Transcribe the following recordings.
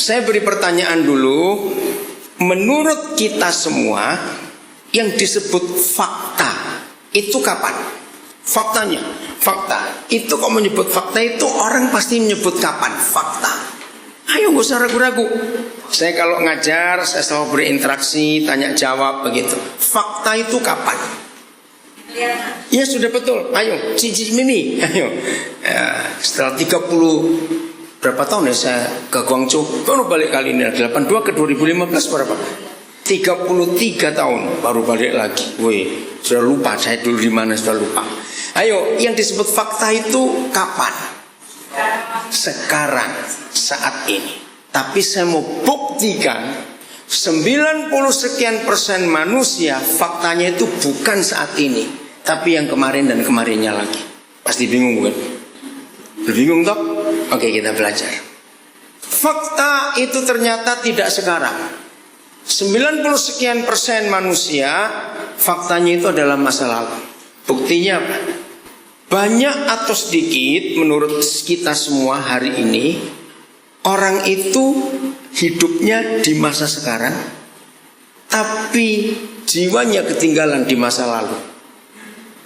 Saya beri pertanyaan dulu. Menurut kita semua, yang disebut fakta itu kapan? Faktanya, fakta. Itu kalau menyebut fakta itu orang pasti menyebut kapan? Fakta. Ayo gak usah ragu-ragu. Saya kalau ngajar, saya selalu berinteraksi, tanya jawab begitu. Fakta itu kapan? Ya sudah betul. Ayo, Cici Mimi. Ayo. Setelah 30 berapa tahun ya saya ke Guangzhou, baru balik kali ini 82 ke 2015 berapa? 33 tahun baru balik lagi. Wih, sudah lupa saya dulu di mana, sudah lupa. Ayo, yang disebut fakta itu kapan? Sekarang, saat ini. Tapi saya mau buktikan 90 sekian persen manusia faktanya itu bukan saat ini, tapi yang kemarin dan kemarinnya lagi. Pasti bingung bukan? Bingung toh? Oke, kita belajar. Fakta itu ternyata tidak sekarang. 90 sekian persen manusia faktanya itu adalah masa lalu. Buktinya apa? Banyak atau sedikit menurut kita semua hari ini, orang itu hidupnya di masa sekarang, tapi jiwanya ketinggalan di masa lalu.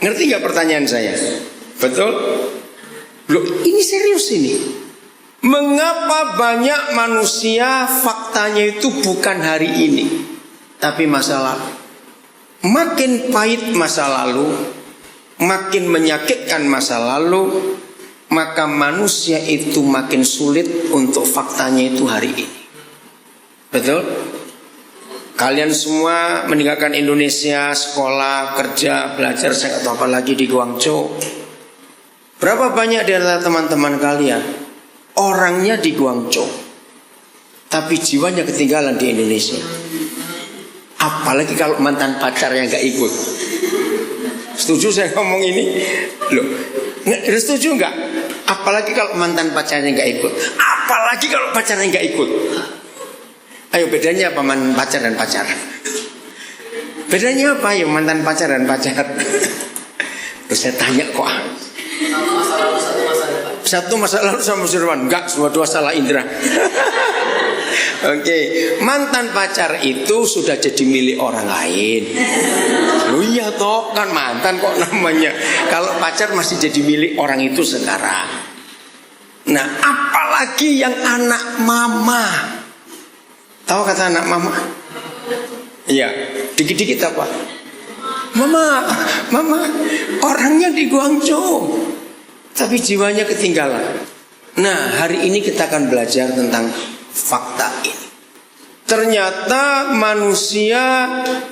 Ngerti gak pertanyaan saya? Betul? Loh, ini serius ini. Mengapa banyak manusia faktanya itu bukan hari ini, tapi masa lalu? Makin pahit masa lalu, makin menyakitkan masa lalu, maka manusia itu makin sulit untuk faktanya itu hari ini. Betul? Kalian semua meninggalkan Indonesia, sekolah, kerja, belajar, saya nggak tahu apa lagi di Guangzhou. Berapa banyak di antara teman-teman kalian orangnya di Guangzhou, tapi jiwanya ketinggalan di Indonesia? Apalagi kalau mantan pacarnya nggak ikut. Setuju saya ngomong ini? Loh, setuju nggak? Apalagi kalau mantan pacarnya nggak ikut. Apalagi kalau pacarnya nggak ikut. Ayo, bedanya apa mantan pacar dan pacar? Bedanya apa ya mantan pacar dan pacar? Terus saya tanya kok. Satu masa lalu sama masa depan. Enggak, dua salah indera. Oke, mantan pacar itu sudah jadi milik orang lain. Loh iya toh, kan mantan kok namanya. Kalau pacar masih jadi milik orang itu sekarang. Nah, apalagi yang anak mama. Tahu kata anak mama? Iya, dikit-dikit apa? Mama, orangnya di Guangzhou, tapi jiwanya ketinggalan. Nah, hari ini kita akan belajar tentang fakta ini. Ternyata manusia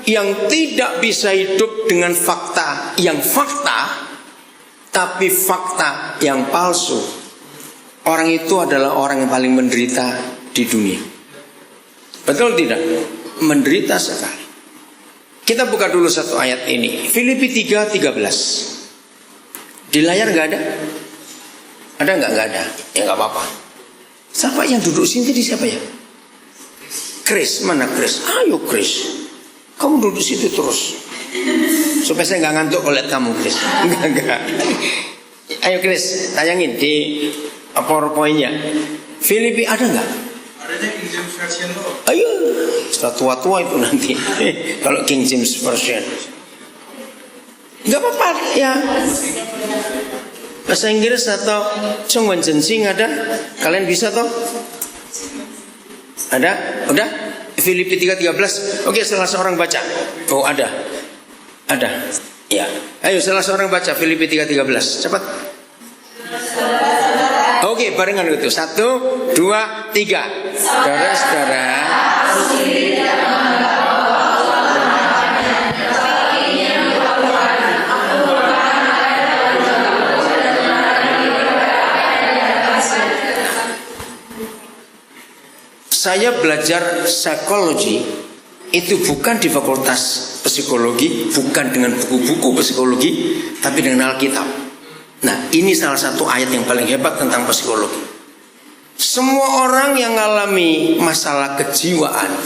yang tidak bisa hidup dengan fakta yang fakta, tapi fakta yang palsu, orang itu adalah orang yang paling menderita di dunia. Betul tidak? Menderita sekali. Kita buka dulu satu ayat ini, Filipi 3:13. Di layar nggak ada? Ada nggak? Nggak ada. Ya nggak apa-apa. Siapa yang duduk sini tadi siapa ya? Chris, mana Chris? Ayo Chris, kamu duduk situ terus. Supaya saya nggak ngantuk kalau lihat kamu Chris. Enggak. Ayo Chris, tayangin di PowerPoint-nya. Filipi ada nggak? Adanya King James Version loh. Ayo, setelah tua-tua itu nanti. Kalau King James Version, nggak apa-apa ya. Bahasa Inggris atau Chongwen Zhenxing ada? Kalian bisa toh? Ada? Udah? Filipi 3:13. Oke, salah seorang baca. Oh, ada. Ya. Ayo salah seorang baca Filipi 3:13. Cepat. Oke, barengan gitu. 1, 2, 3. Saudara-saudara, saya belajar psikologi itu bukan di fakultas psikologi, bukan dengan buku-buku psikologi, tapi dengan Alkitab. Nah, ini salah satu ayat yang paling hebat tentang psikologi. Semua orang yang mengalami masalah kejiwaan,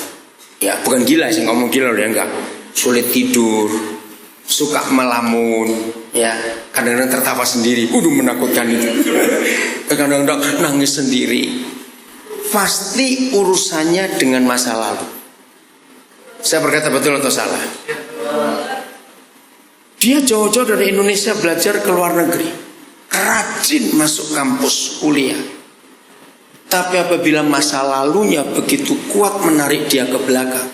ya bukan gila sih, ngomong gila loh ya, enggak. Sulit tidur, suka melamun, ya kadang-kadang tertawa sendiri, menakutkan itu. Kadang-kadang nangis sendiri. pasti urusannya dengan masa lalu. Saya berkata betul atau salah? Dia jauh-jauh dari Indonesia belajar ke luar negeri, rajin masuk kampus kuliah. Tapi apabila masa lalunya begitu kuat menarik dia ke belakang,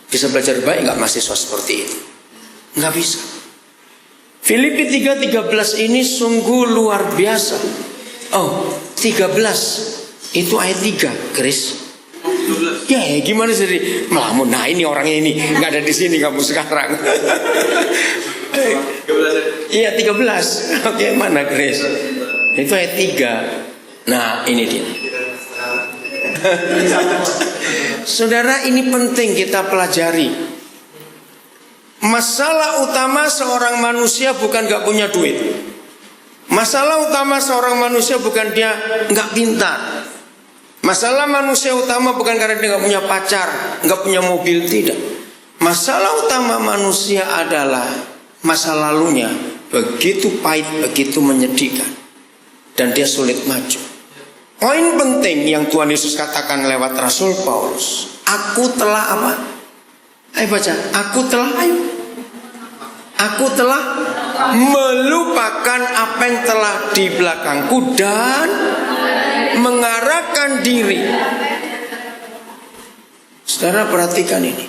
bisa belajar baik nggak mahasiswa seperti itu? Nggak bisa. Filipi 3:13 ini sungguh luar biasa. Oh, 13 itu ayat 3, Chris. Ya, gimana sih melamun? Nah, ini orangnya ini nggak ada di sini kamu sekarang. Iya 13. Oke, mana Chris? Itu ayat 3. Nah, ini dia. Saudara, ini penting kita pelajari. Masalah utama seorang manusia bukan gak punya duit. Masalah utama seorang manusia bukan dia gak pintar. Masalah manusia utama bukan karena dia gak punya pacar, gak punya mobil, tidak. Masalah utama manusia adalah masa lalunya begitu pahit, begitu menyedihkan, dan dia sulit maju. Poin penting yang Tuhan Yesus katakan lewat Rasul Paulus, aku telah apa? Ayo baca, aku telah melupakan apa yang telah di belakangku dan mengarahkan diri. Saudara perhatikan ini.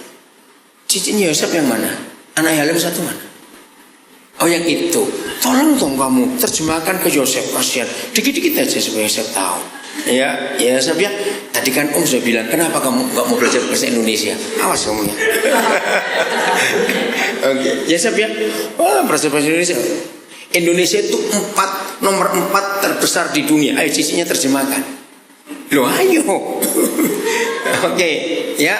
Cicinya Yosef yang mana? Anak Yalim satu mana? Oh, yang itu. Tolong dong kamu terjemahkan ke Yosef, kasihan. Dikit-dikit aja supaya Yosef tahu. Ya Yosef ya. Tadi kan sudah bilang, kenapa kamu nggak mau belajar bahasa Indonesia? Awas kamu ya. Oke, Yosef ya. Wah, bahasa Indonesia. Indonesia itu nomor 4 terbesar di dunia. Ayo cicinya terjemahkan. Loh, ayo. Oke, ya.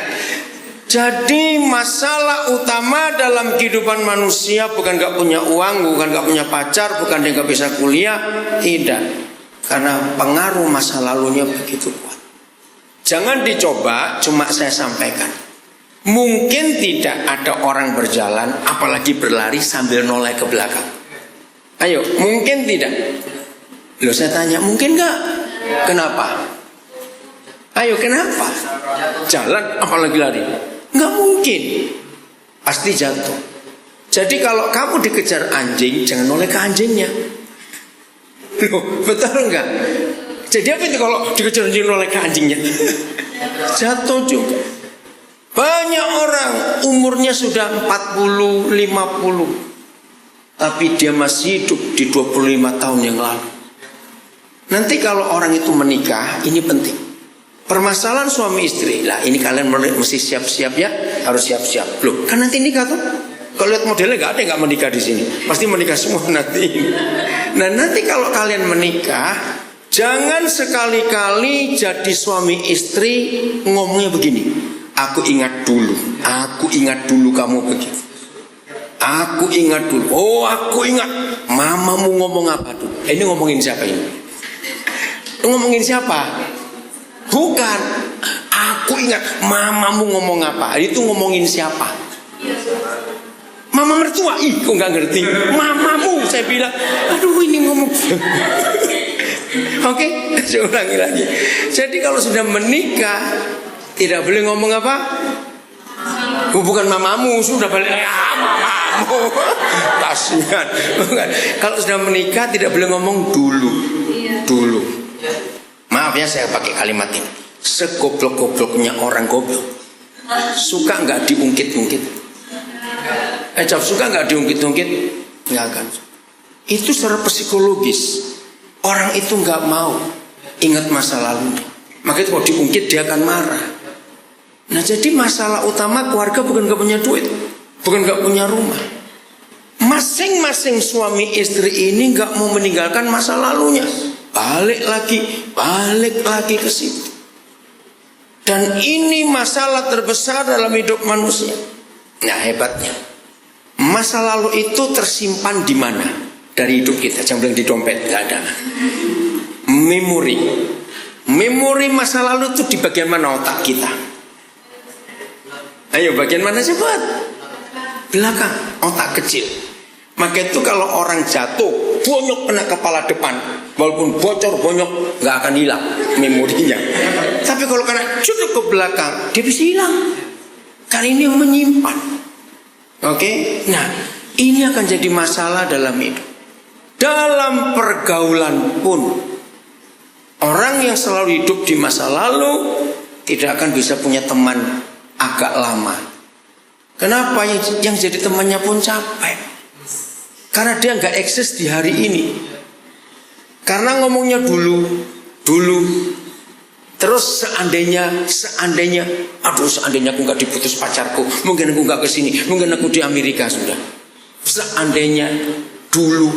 Jadi masalah utama dalam kehidupan manusia bukan gak punya uang, bukan gak punya pacar, bukan dia gak bisa kuliah, tidak. Karena pengaruh masa lalunya begitu kuat. Jangan dicoba, cuma saya sampaikan. Mungkin tidak ada orang berjalan, apalagi berlari sambil noleh ke belakang. Ayo, mungkin tidak? Loh, saya tanya, mungkin gak? Kenapa? Ayo, kenapa? Jalan apalagi lari? Nggak mungkin, pasti jatuh. Jadi kalau kamu dikejar anjing, jangan noleh ke anjingnya. Loh, betul nggak? Jadi apa itu kalau dikejar anjing noleh ke anjingnya? Jatuh juga. Banyak orang umurnya sudah 40, 50, tapi dia masih hidup di 25 tahun yang lalu. Nanti kalau orang itu menikah, ini penting. Permasalahan suami istri, lah ini kalian mesti siap-siap ya, harus siap-siap. Loh, kan nanti nikah tuh. Kalau lihat modelnya nggak ada yang nggak menikah di sini, pasti menikah semua nanti. Nah, nanti kalau kalian menikah, jangan sekali-kali jadi suami istri ngomongnya begini. Aku ingat dulu kamu begitu. Aku ingat dulu. Oh, aku ingat. Mamamu ngomong apa tuh? Ini ngomongin siapa ini? Ngomongin siapa? Bukan, aku ingat mamamu ngomong apa. Itu ngomongin siapa? Mama mertua. Ih, kok gak ngerti? Mamamu, saya bilang. Aduh, ini ngomong. Oke, saya ulangi lagi. Jadi kalau sudah menikah, tidak boleh ngomong apa? Bukan mamamu, sudah balik. Mamamu. Kasihan. Kalau sudah menikah, tidak boleh ngomong dulu. Maaf ya, saya pakai kalimat ini. Segoblok-gobloknya orang goblok, suka nggak diungkit-ungkit? Suka nggak diungkit-ungkit? Nggak akan. Itu secara psikologis orang itu nggak mau ingat masa lalu. Makanya kalau diungkit dia akan marah. Nah, jadi masalah utama keluarga bukan nggak punya duit, bukan nggak punya rumah. Masing-masing suami istri ini nggak mau meninggalkan masa lalunya. Balik lagi ke situ. Dan ini masalah terbesar dalam hidup manusia. Nah, hebatnya, masa lalu itu tersimpan di mana dari hidup kita? Jangan bilang di dompet, nggak ada. Memori masa lalu itu di bagian mana otak kita? Ayo, bagian mana cepat? Belakang, otak kecil. Maka itu kalau orang jatuh bonyok kena kepala depan, walaupun bocor bonyok nggak akan hilang memorinya. Tapi kalau kena cukup ke belakang, dia bisa hilang. Karena ini yang menyimpan. Oke, nah ini akan jadi masalah dalam hidup. Dalam pergaulan pun, orang yang selalu hidup di masa lalu tidak akan bisa punya teman agak lama. Kenapa? Yang jadi temannya pun capek. Karena dia nggak eksis di hari ini. Karena ngomongnya dulu. Terus seandainya, aduh seandainya aku nggak diputus pacarku, mungkin aku nggak kesini, mungkin aku di Amerika sudah. Seandainya dulu,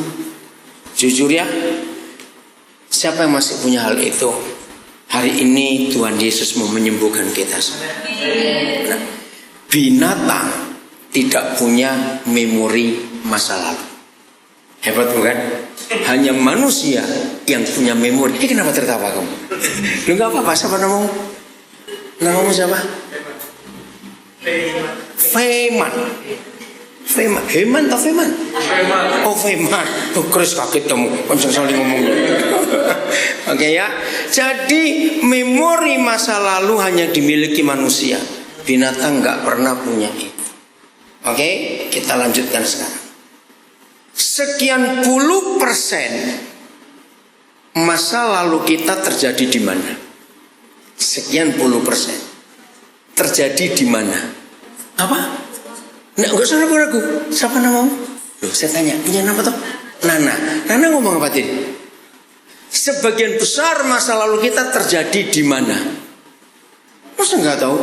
jujur ya, siapa yang masih punya hal itu? Hari ini Tuhan Yesus mau menyembuhkan kita semua. Nah, binatang tidak punya memori masa lalu. Hebat bukan? Hanya manusia yang punya memori. Ini kenapa tertawa kamu? Lu nggak apa-apa. Siapa namamu? Namamu siapa? Feman. Heman atau Feman? Oh Feman. Oh Chris kaget kamu. Langsung saling ngomongnya. Oke ya. Jadi memori masa lalu hanya dimiliki manusia. Binatang nggak pernah punya itu. Oke, kita lanjutkan sekarang. Sekian puluh persen masa lalu kita terjadi di mana? Sekian puluh persen terjadi di mana? Apa? Nggak usah ragu-ragu. Siapa namamu? Loh, saya tanya, punya nama toh? Nana ngomong apa tadi? Sebagian besar masa lalu kita terjadi di mana? Masa nggak tahu?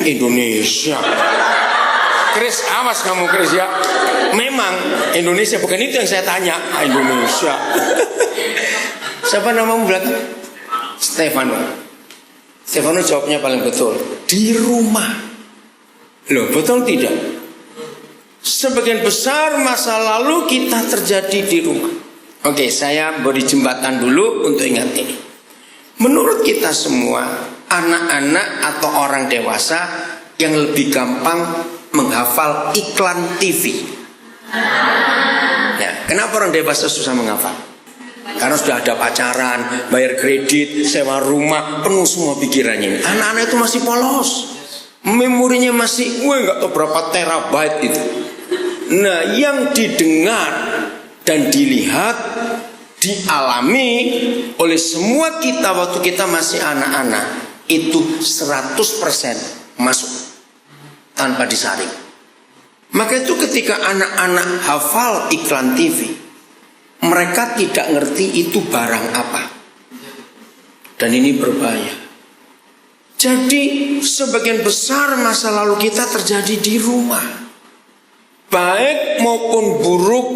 Indonesia. Chris, awas kamu Chris ya. Memang Indonesia, bukan itu yang saya tanya. Indonesia. Siapa namamu belakang? Stefano jawabnya paling betul. Di rumah. Loh, betul tidak? Sebagian besar masa lalu kita terjadi di rumah. Oke, saya beri jembatan dulu untuk ingat ini. Menurut kita semua, anak-anak atau orang dewasa yang lebih gampang menghafal iklan TV. Ya, kenapa orang dewasa susah menghafal? Karena sudah ada pacaran, bayar kredit, sewa rumah, penuh semua pikirannya. Anak-anak itu masih polos, memorinya masih, nggak tahu berapa terabyte itu. Nah, yang didengar dan dilihat, dialami oleh semua kita waktu kita masih anak-anak itu 100% masuk tanpa disaring. Maka itu ketika anak-anak hafal iklan TV, mereka tidak ngerti itu barang apa. Dan ini berbahaya. Jadi sebagian besar masa lalu kita terjadi di rumah. Baik maupun buruk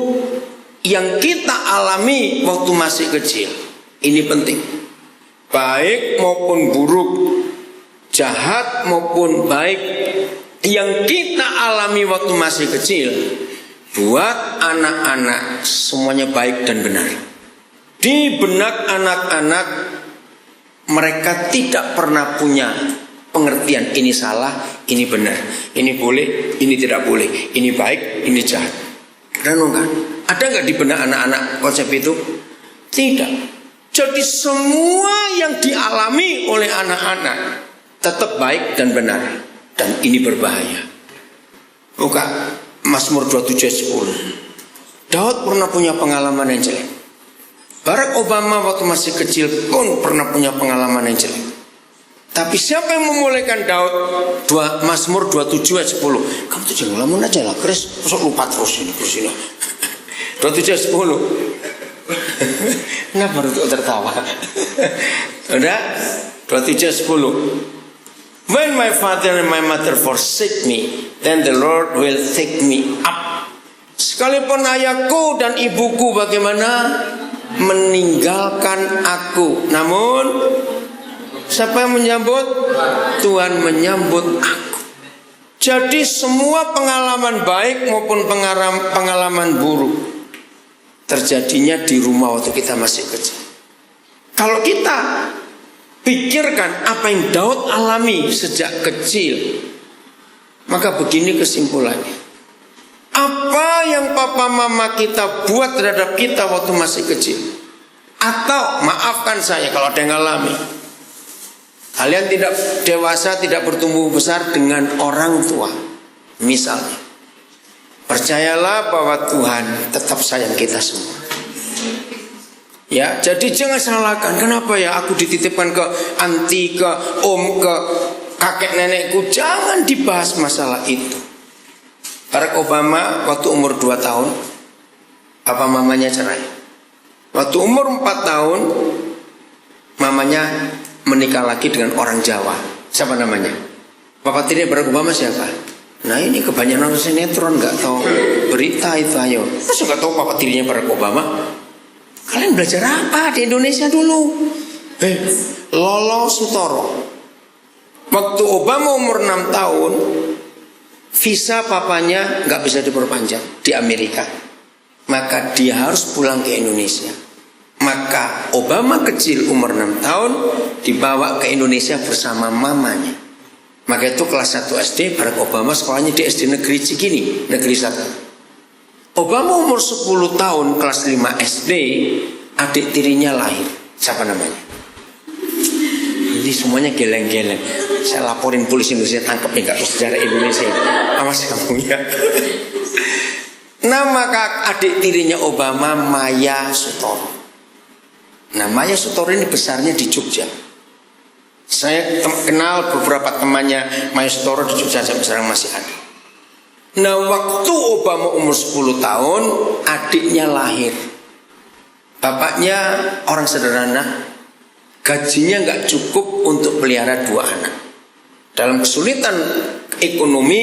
yang kita alami waktu masih kecil. Ini penting. Baik maupun buruk, jahat maupun baik yang kita alami waktu masih kecil, buat anak-anak semuanya baik dan benar. Di benak anak-anak, mereka tidak pernah punya pengertian ini salah, ini benar, ini boleh, ini tidak boleh, ini baik, ini jahat. Renungkan, ada nggak di benak anak-anak konsep itu? Tidak. Jadi semua yang dialami oleh anak-anak tetap baik dan benar. Dan ini berbahaya. Buka Mazmur 27 ayat 10. Daud pernah punya pengalaman yang jelek. Barack Obama waktu masih kecil pun pernah punya pengalaman yang jelek. Tapi siapa yang memulaikan Daud? Mazmur 27 ayat 10. Kamu tuh jangan ngelamun aja lah, Chris. Masuk lupa terus ini. 27 ayat 10. Kenapa baru tertawa? Udah? 27 ayat 10. When my father and my mother forsake me, then the Lord will take me up. Sekalipun ayahku dan ibuku bagaimana meninggalkan aku, namun siapa yang menyambut? Tuhan menyambut aku. Jadi semua pengalaman baik maupun pengalaman buruk terjadinya di rumah waktu kita masih kecil. Kalau kita pikirkan apa yang Daud alami sejak kecil, maka begini kesimpulannya. Apa yang yang papa mama kita buat terhadap kita waktu masih kecil. Atau maafkan saya kalau ada yang ngalami, kalian tidak dewasa, tidak bertumbuh besar dengan orang tua. Misalnya, percayalah bahwa Tuhan tetap sayang kita semua. Ya, jadi jangan salahkan. Kenapa ya aku dititipkan ke anti, ke om, ke kakek nenekku. Jangan dibahas masalah itu. Barack Obama waktu umur 2 tahun, papa mamanya cerai. Waktu umur 4 tahun, mamanya menikah lagi dengan orang Jawa. Siapa namanya? Bapak tiri Barack Obama siapa? Nah ini kebanyakan sinetron, nggak tahu berita itu. Ayo, masa nggak tahu bapak tirinya Barack Obama? Kalian belajar apa di Indonesia dulu? Lolo Sutoro. Waktu Obama umur 6 tahun, visa papanya nggak bisa diperpanjang di Amerika. Maka dia harus pulang ke Indonesia. Maka Obama kecil umur 6 tahun dibawa ke Indonesia bersama mamanya. Maka itu kelas 1 SD, Barack Obama sekolahnya di SD Negeri Cikini, Negeri 1. Obama umur 10 tahun kelas 5 SD, adik tirinya lahir. Siapa namanya? Ini semuanya geleng-geleng. Saya laporin polisi Indonesia, tangkap nih kak sejarah Indonesia. Awas kamu ya. Nama adik tirinya Obama Maya Sutoro. Nah Maya Sutoro ini besarnya di Jogja. Saya kenal beberapa temannya Maya Sutoro di Jogja sampai sekarang masih ada. Nah waktu Obama umur 10 tahun, adiknya lahir. Bapaknya orang sederhana, gajinya nggak cukup untuk pelihara 2 anak. Dalam kesulitan ekonomi,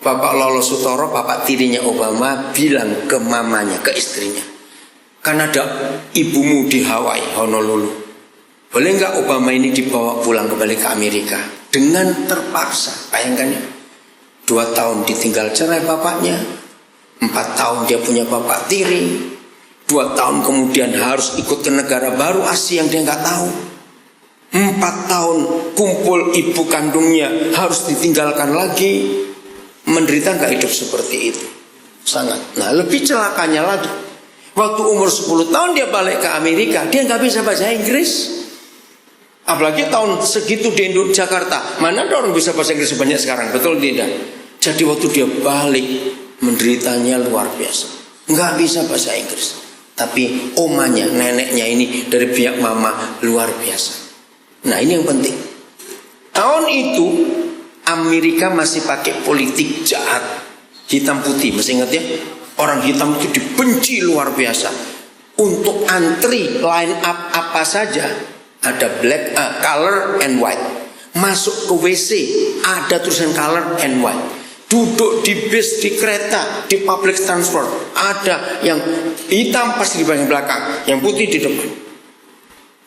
Bapak Lolo Sutoro, bapak tirinya Obama, bilang ke mamanya, ke istrinya, kan ada ibumu di Hawaii, Honolulu. Boleh nggak Obama ini dibawa pulang kembali ke Amerika? Dengan terpaksa, bayangkan ya. 2 tahun ditinggal cerai bapaknya, 4 tahun dia punya bapak tiri, 2 tahun kemudian harus ikut ke negara baru Asia yang dia nggak tahu. 4 tahun kumpul ibu kandungnya harus ditinggalkan lagi. Menderita nggak hidup seperti itu? Sangat. Nah lebih celakanya lagi, waktu umur 10 tahun dia balik ke Amerika, dia nggak bisa bahasa Inggris. Apalagi tahun segitu di Jakarta, mana ada orang bisa bahasa Inggris sebanyak sekarang, betul tidak? Jadi waktu dia balik, menderitanya luar biasa, nggak bisa bahasa Inggris. Tapi omanya, neneknya ini dari pihak mama luar biasa. Nah ini yang penting. Tahun itu Amerika masih pakai politik jahat, hitam putih, masih ingat ya? Orang hitam itu dibenci luar biasa. Untuk antri line up apa saja ada black, color and white. Masuk ke WC ada tulisan color and white. Duduk di bis, di kereta, di public transport ada yang hitam pasti di bagian belakang, yang putih di depan.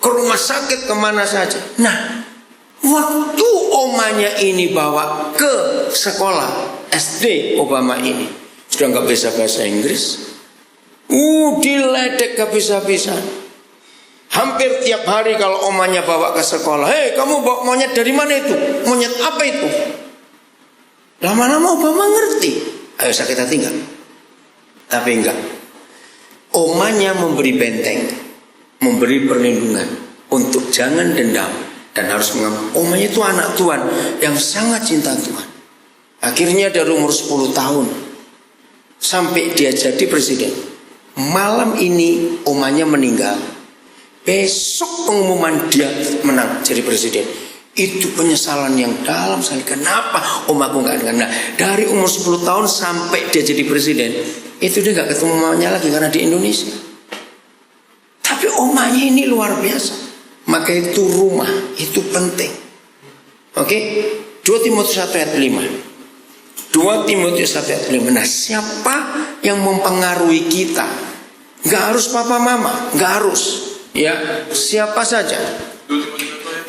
Ke rumah sakit kemana saja. Nah waktu omanya ini bawa ke sekolah SD Obama ini, sudah nggak bisa bahasa Inggris, diledek habis-habisan. Hampir tiap hari kalau omanya bawa ke sekolah, hei kamu bawa monyet dari mana itu? Monyet apa itu? Lama-lama Obama ngerti, ayo kita tinggal. Tapi enggak, omanya memberi benteng, memberi perlindungan untuk jangan dendam. Dan harus mengaku, omanya itu anak Tuhan yang sangat cinta Tuhan. Akhirnya dari umur 10 tahun sampai dia jadi presiden. Malam ini omanya meninggal. Besok pengumuman dia menang jadi presiden. Itu penyesalan yang dalam sekali. Kenapa omaku gak dengar? Nah, dari umur 10 tahun sampai dia jadi presiden, itu dia gak ketemu mamanya lagi karena di Indonesia. Tapi omanya ini luar biasa. Maka itu rumah, itu penting. Oke? 2 Timotius 1 ayat 5. 2 Timotius 1 ayat 5. Nah siapa yang mempengaruhi kita? Gak harus papa mama, gak harus. Ya, siapa saja. 1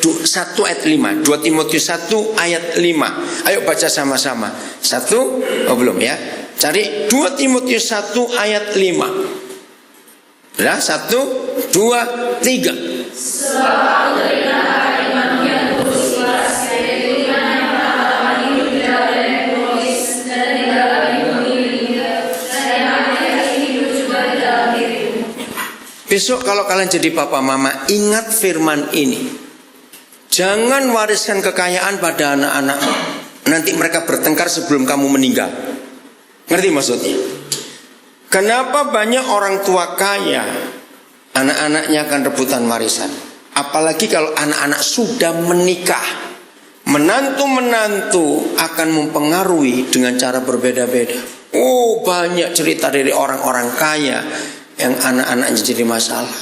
ayat 5. 2 Timotius 1 ayat 5. Ayo baca sama-sama. 1, oh belum ya. Cari 2 Timotius 1 ayat 5. Nah, 1, 2, 3. Sebab dari hari manusia terus waras yaitu iman yang pertama-tama hidup di dalam tulis dan di dalam bumi saya Besok kalau kalian jadi papa mama, ingat firman ini. Jangan wariskan kekayaan pada anak-anak. Nanti mereka bertengkar sebelum kamu meninggal. Ngerti maksudnya? Kenapa banyak orang tua kaya anak-anaknya akan rebutan warisan? Apalagi kalau anak-anak sudah menikah. Menantu-menantu akan mempengaruhi dengan cara berbeda-beda. Oh, banyak cerita dari orang-orang kaya yang anak-anaknya jadi masalah.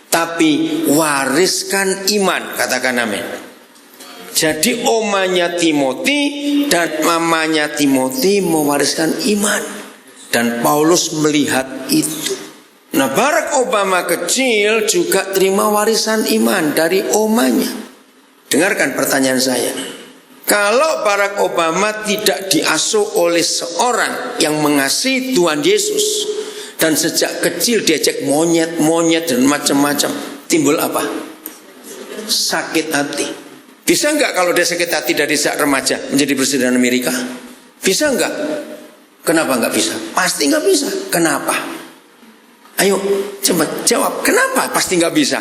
Tapi wariskan iman, katakan amin. Jadi omanya Timothy dan mamanya Timothy mewariskan iman. Dan Paulus melihat itu. Nah, Barack Obama kecil juga terima warisan iman dari omanya. Dengarkan pertanyaan saya. Kalau Barack Obama tidak diasuh oleh seorang yang mengasihi Tuhan Yesus, dan sejak kecil diajak monyet dan macam-macam, timbul apa? Sakit hati. Bisa enggak kalau dia sakit hati dari sejak remaja menjadi presiden Amerika? Bisa enggak? Kenapa enggak bisa? Pasti enggak bisa. Kenapa? Ayo coba jawab. Kenapa pasti enggak bisa?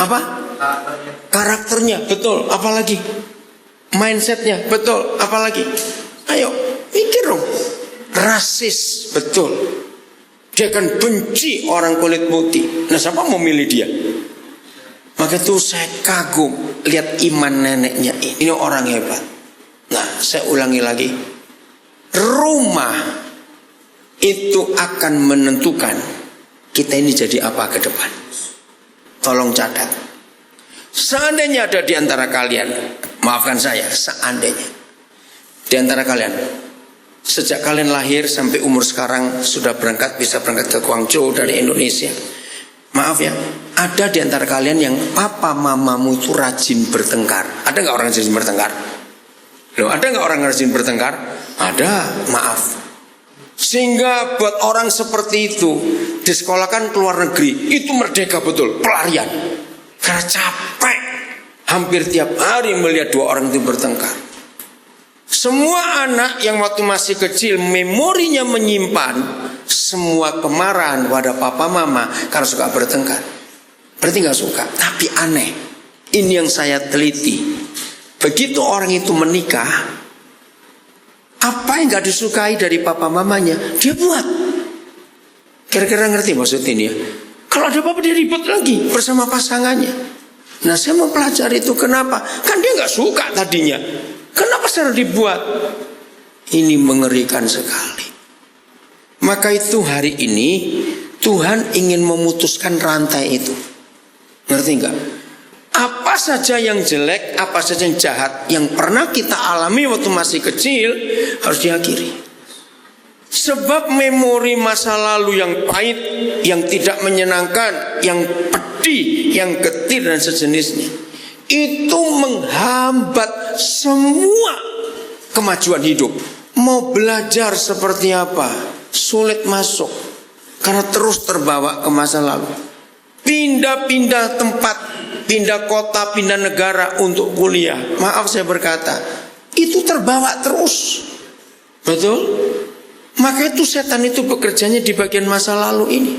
Apa? Karakternya, betul. Apalagi? Mindsetnya, betul. Apalagi? Ayo pikir dong. Rasis, betul. Dia akan benci orang kulit putih. Nah, siapa mau milih dia? Maka itu saya kagum lihat iman neneknya ini. Ini orang hebat. Nah, saya ulangi lagi. Rumah itu akan menentukan kita ini jadi apa ke depan. Tolong catat. Seandainya ada di antara kalian, maafkan saya, seandainya di antara kalian, sejak kalian lahir sampai umur sekarang sudah bisa berangkat ke Guangzhou dari Indonesia. Maaf ya, ada di antara kalian yang papa mamamu itu rajin bertengkar. Ada nggak orang rajin bertengkar? Loh, ada nggak orang rajin bertengkar? Ada, maaf. Sehingga buat orang seperti itu disekolahkan ke luar negeri, itu merdeka betul, pelarian. Karena capek hampir tiap hari melihat dua orang itu bertengkar. Semua anak yang waktu masih kecil memorinya menyimpan semua kemarahan pada papa mama karena suka bertengkar. Berarti gak suka. Tapi aneh, ini yang saya teliti. Begitu orang itu menikah, apa yang gak disukai dari papa mamanya dia buat. Kira-kira ngerti maksud ini ya? Kalau ada apa-apa dia ribut lagi bersama pasangannya. Nah, saya mau pelajari itu kenapa? Kan dia gak suka tadinya. Kenapa secara dibuat? Ini mengerikan sekali. Maka itu hari ini Tuhan ingin memutuskan rantai itu. Ngerti enggak? Apa saja yang jelek, apa saja yang jahat yang pernah kita alami waktu masih kecil harus diakhiri. Sebab memori masa lalu yang pahit, yang tidak menyenangkan, yang pedih, yang getir dan sejenisnya, itu menghambat semua kemajuan hidup. Mau belajar seperti apa, sulit masuk karena terus terbawa ke masa lalu. Pindah-pindah tempat, pindah kota, pindah negara untuk kuliah. Maaf saya berkata, itu terbawa terus. Betul? Maka itu setan itu bekerjanya di bagian masa lalu ini.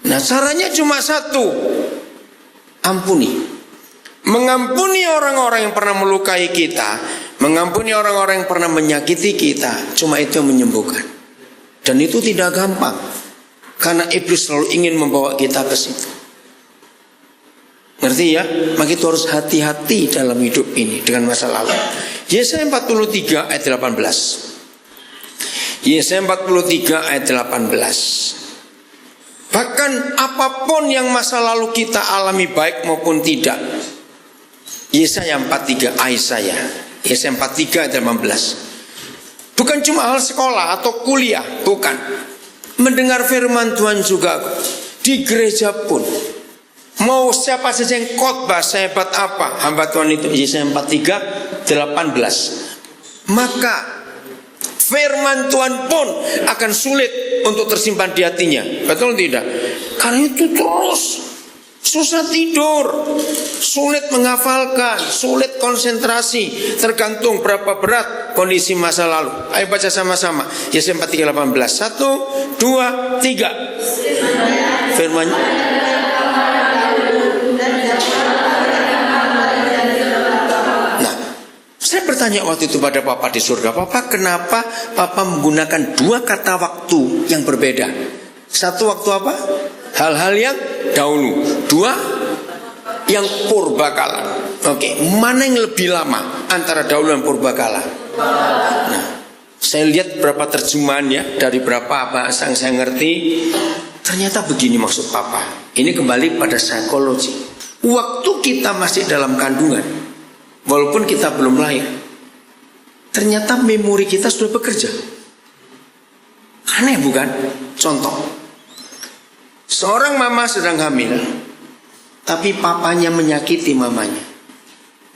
Nah, caranya cuma satu. Ampuni. Mengampuni orang-orang yang pernah melukai kita, mengampuni orang-orang yang pernah menyakiti kita, cuma itu yang menyembuhkan. Dan itu tidak gampang, karena iblis selalu ingin membawa kita ke situ. Ngerti ya? Maka itu harus hati-hati dalam hidup ini dengan masa lalu. Yesaya 43 ayat 18. Yesaya 43 ayat 18. Bahkan apapun yang masa lalu kita alami baik maupun tidak, Yesaya 43 ayat saya, Yesaya 43 ayat 18. Bukan cuma hal sekolah atau kuliah, bukan. Mendengar firman Tuhan juga di gereja pun. Mau siapa saja yang khotbah sehebat apa hamba Tuhan itu, Yesaya 43 18. Maka firman Tuhan pun akan sulit untuk tersimpan di hatinya. Betul tidak? Karena itu terus susah tidur, sulit menghafalkan, sulit konsentrasi, tergantung berapa berat kondisi masa lalu. Ayo baca sama-sama Yesaya 43:18. 1, 2, 3. firman-Nya. Nah, saya bertanya waktu itu pada Papa di surga, Papa, kenapa Papa menggunakan dua kata waktu yang berbeda? Satu waktu apa? Hal-hal yang dahulu. Dua, yang purbakala. Oke, mana yang lebih lama antara dahulu dan purbakala? Nah, saya lihat berapa terjemahan ya, dari berapa bahasa yang saya ngerti. Ternyata begini maksud Papa. Ini kembali pada psikologi. Waktu kita masih dalam kandungan, walaupun kita belum lahir, ternyata memori kita sudah bekerja. Aneh bukan? Contoh, seorang mama sedang hamil, tapi papanya menyakiti mamanya.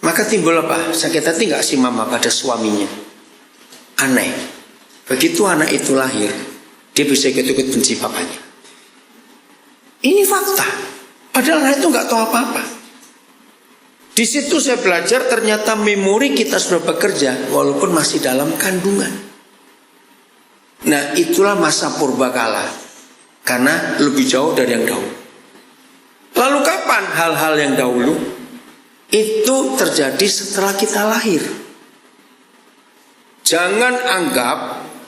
Maka timbul apa? Sakit hati gak si mama pada suaminya? Aneh. Begitu anak itu lahir, dia bisa ikut-ikut benci papanya. Ini fakta. Padahal anak itu gak tahu apa-apa. Di situ saya belajar ternyata memori kita sudah bekerja walaupun masih dalam kandungan. Nah, itulah masa purbakala, karena lebih jauh dari yang dahulu. Lalu kapan hal-hal yang dahulu? Itu terjadi setelah kita lahir. Jangan anggap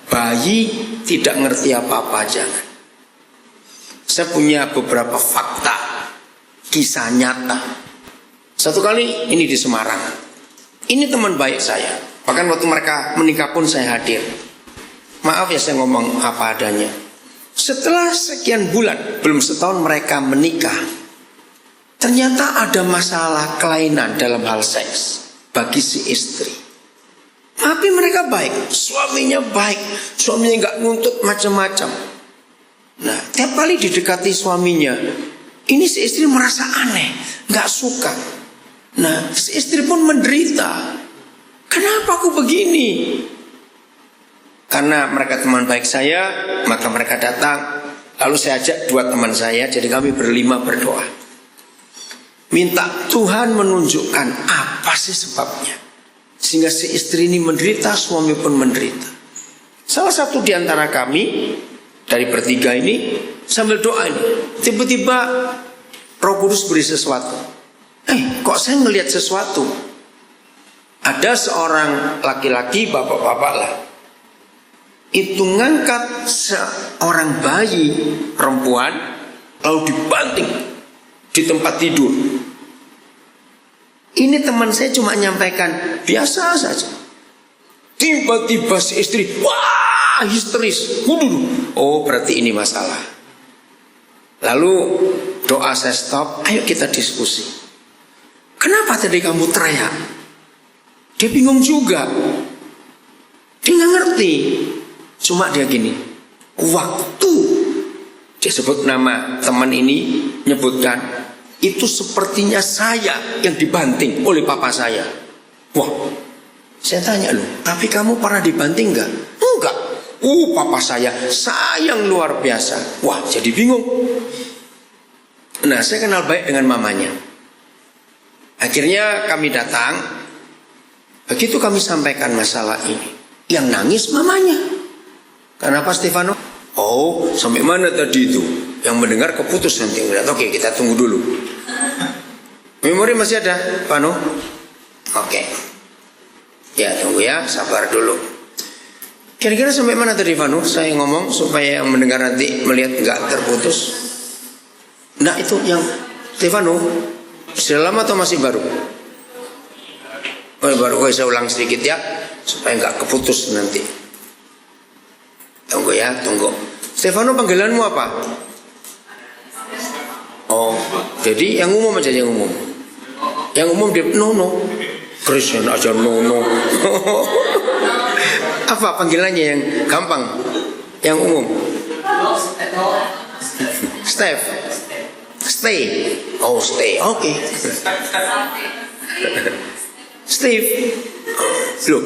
bayi tidak ngerti apa-apa, jangan. Saya punya beberapa fakta, kisah nyata. Satu kali ini di Semarang. Ini teman baik saya. Bahkan waktu mereka menikah pun saya hadir. Maaf ya saya ngomong apa adanya. Setelah sekian bulan, belum setahun mereka menikah, ternyata ada masalah kelainan dalam hal seks bagi si istri. Tapi mereka baik, suaminya baik, suaminya nggak nuntut macam-macam. Nah, tiap kali didekati suaminya, ini si istri merasa aneh, nggak suka. Nah, si istri pun menderita. Kenapa aku begini? Karena mereka teman baik saya, maka mereka datang. Lalu saya ajak dua teman saya, jadi kami berlima berdoa. Minta Tuhan menunjukkan apa sih sebabnya, sehingga si istri ini menderita, suami pun menderita. Salah satu di antara kami dari bertiga ini sambil doa ini, tiba-tiba Roh Kudus beri sesuatu. Kok saya ngelihat sesuatu? Ada seorang laki-laki, bapak-bapak lah, itu ngangkat seorang bayi perempuan lalu dibanting di tempat tidur. Ini teman saya cuma nyampaikan biasa saja. Tiba-tiba si istri, wah, histeris. Oh, berarti ini masalah. Lalu doa saya stop, ayo kita diskusi. Kenapa tadi kamu teriak? Dia bingung juga. Dia nggak ngerti. Cuma dia gini, waktu dia sebut nama teman ini, nyebutkan, itu sepertinya saya yang dibanting oleh papa saya. Wah, saya tanya loh, tapi kamu pernah dibanting nggak? Enggak. Papa saya sayang luar biasa. Wah, jadi bingung. Nah, saya kenal baik dengan mamanya. Akhirnya kami datang. Begitu kami sampaikan masalah ini, yang nangis mamanya. Kenapa Stefano? Oh, sampai mana tadi itu? Yang mendengar keputus nanti. Oke, kita tunggu dulu. Memori masih ada, Pano? Oke. Ya, tunggu ya, sabar dulu. Kira-kira sampai mana tadi, Pano? Saya ngomong supaya yang mendengar nanti melihat nggak terputus. Nah, itu yang Stefano sudah lama atau masih baru? Oh, baru. Saya ulang sedikit ya, supaya nggak keputus nanti. Tunggu ya, tunggu. Stefano, panggilanmu apa? Oh, jadi yang umum aja, yang umum. Yang umum dia no. Christian aja no. Apa panggilannya yang gampang? Yang umum? Steph. Stay. Oh, stay. Oke. Steve. Loh,